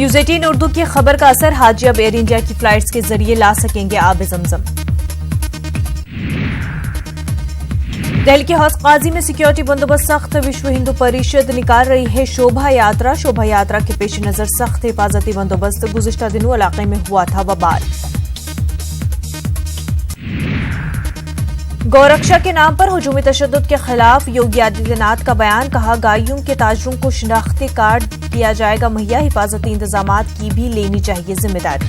News 18 Urdu की खबर का असर, हाजी अब एयर इंडिया की फ्लाइट्स के जरिए ला सकेंगे आब जमजम। दिल्ली के हौस काजी में सिक्योरिटी बंदोबस्त सख्त, विश्व हिंदू परिषद निकाल रही है शोभा यात्रा। शोभा यात्रा के पेश नजर सख्त हिफाजती बंदोबस्त। गुज़िश्ता दिनों इलाके में हुआ था बवाल। गौरक्षा के नाम पर हुजूमी तशद्दुद के खिलाफ योगी आदित्यनाथ का बयान, कहा गायों के ताजरों को शिनाख्ती कार्ड किया जाएगा मुहैया, हिफाजती इंतजामात की भी लेनी चाहिए जिम्मेदारी।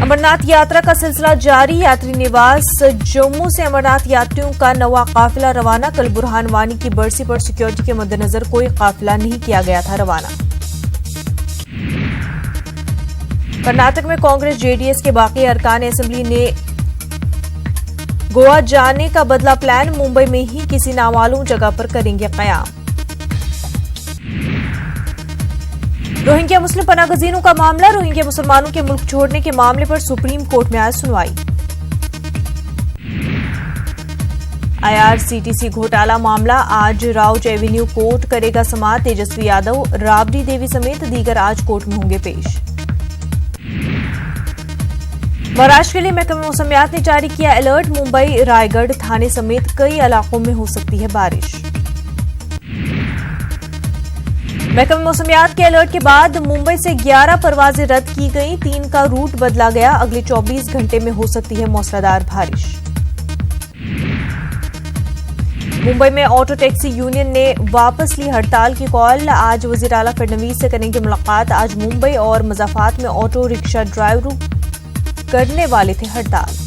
अमरनाथ यात्रा का सिलसिला जारी, यात्री निवास जम्मू से अमरनाथ यात्रियों का नवा काफिला रवाना। कल बुरहान वानी की बरसी पर सिक्योरिटी के मद्देनजर कोई काफिला नहीं किया गया था रवाना। कर्नाटक में कांग्रेस जेडीएस के बाकी अरकान असेंबली ने गोवा जाने का बदला प्लान, मुंबई में ही किसी नामालूम जगह पर करेंगे कयाम। रोहिंग्या मुस्लिम पनाहगजीनों का मामला, रोहिंग्या मुसलमानों के मुल्क छोड़ने के मामले पर सुप्रीम कोर्ट में आज सुनवाई। आईआरसीटीसी घोटाला मामला, आज राउज एवेन्यू कोर्ट करेगा समाअत। तेजस्वी यादव, राबड़ी देवी समेत दीगर आज कोर्ट में होंगे पेश। महाराष्ट्र के लिए महकमा मौसमियात ने जारी किया अलर्ट, मुंबई रायगढ़ थाने समेत कई इलाकों में हो सकती है बारिश। महकमा मौसमियात के अलर्ट के बाद मुंबई से 11 परवाजें रद्द की गई, 3 का रूट बदला गया। अगले 24 घंटे में हो सकती है मूसलाधार बारिश। मुंबई में ऑटो टैक्सी यूनियन ने वापस ली हड़ताल की कॉल, आज वजीर आला फडणवीस से करेंगे मुलाकात। आज मुंबई और मुजफ्फराबाद में ऑटो रिक्शा ड्राइवरों करने वाले थे हड़ताल।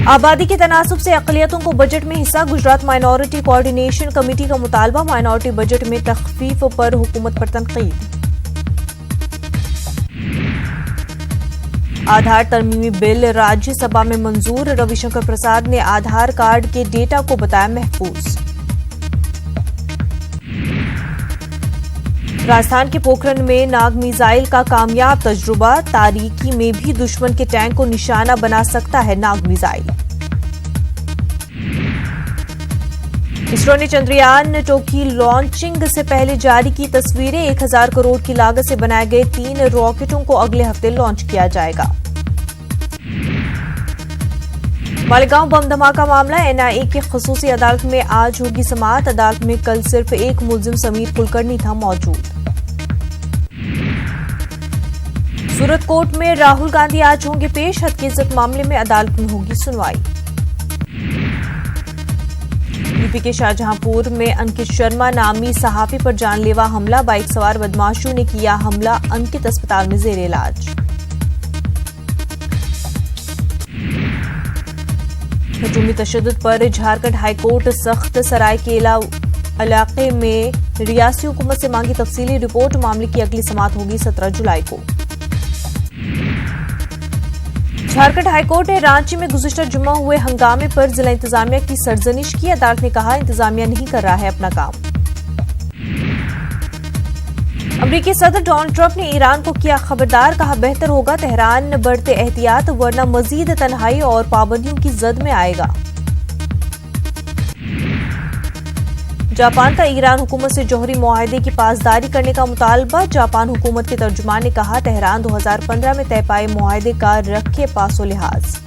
आबादी के तनासुब से अक़लियतों को बजट में हिस्सा, गुजरात माइनॉरिटी कोऑर्डिनेशन कमेटी का मुतालबा। माइनॉरिटी बजट में तख़फ़ीफ़ पर हुकूमत पर तनक़ीद। आधार तरमीमी बिल राज्यसभा में मंजूर, रविशंकर प्रसाद ने आधार कार्ड के डेटा को बताया महफूज। राजस्थान के पोखरण में नाग मिसाइल का कामयाब तजुर्बा, तारीकी में भी दुश्मन के टैंक को निशाना बना सकता है नाग मिसाइल। इसरो ने चंद्रयान 2 की लॉन्चिंग से पहले जारी की तस्वीरें, 1000 करोड़ की लागत से बनाए गए 3 रॉकेटों को अगले हफ्ते लॉन्च किया जाएगा। मालेगांव बम धमाका मामला, एनआईए की खसूसी अदालत में आज होगी समाअत। अदालत में कल सिर्फ एक मुलजिम समीर कुलकर्णी था मौजूद। सूरत कोर्ट में राहुल गांधी आज होंगे पेश, हद की इज्जत मामले में अदालत में होगी सुनवाई। यूपी के शाहजहांपुर में अंकित शर्मा नामी सहाफी पर जानलेवा हमला, बाइक सवार बदमाशों ने किया हमला, अंकित अस्पताल में जेर इलाज। हुजूमी तशद्दुद पर झारखंड हाईकोर्ट सख्त, सरायकेला इलाके में रियासी हुकूमत से मांगी तफसीली रिपोर्ट, मामले की अगली समाअत होगी 17 जुलाई को। झारखंड हाईकोर्ट ने रांची में गुज़िश्ता जुम्मा हुए हंगामे पर जिला इंतजामिया की सरजनिश की। अदालत ने कहा इंतजामिया नहीं कर रहा है अपना काम। अमेरिकी सदर डोनाल्ड ट्रंप ने ईरान को किया खबरदार, कहा बेहतर होगा तेहरान बढ़ते एहतियात वरना मजीद तन्हाई और पाबंदियों की जद में आएगा। जापान का ईरान हुकूमत से जौहरी मुआहदे की पासदारी करने का मुतालबा, जापान हुकूमत के तर्जुमान ने कहा तेहरान 2015 में तय पाए मुआहदे का रखे पासो लिहाज।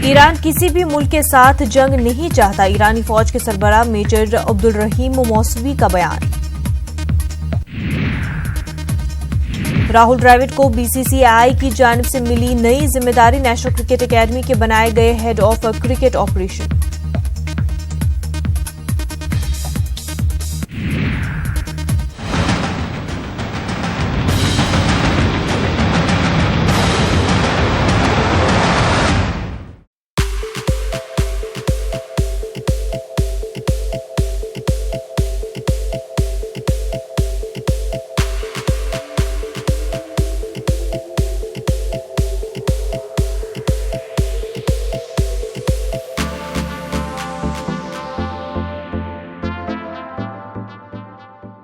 ईरान किसी भी मुल्क के साथ जंग नहीं चाहता, ईरानी फौज के सरबराह मेजर अब्दुल रहीम मौसवी का बयान। राहुल द्रविड़ को बीसीसीआई की जानिब से मिली नई जिम्मेदारी, नेशनल क्रिकेट अकेडमी के बनाए गए हेड ऑफ क्रिकेट ऑपरेशन।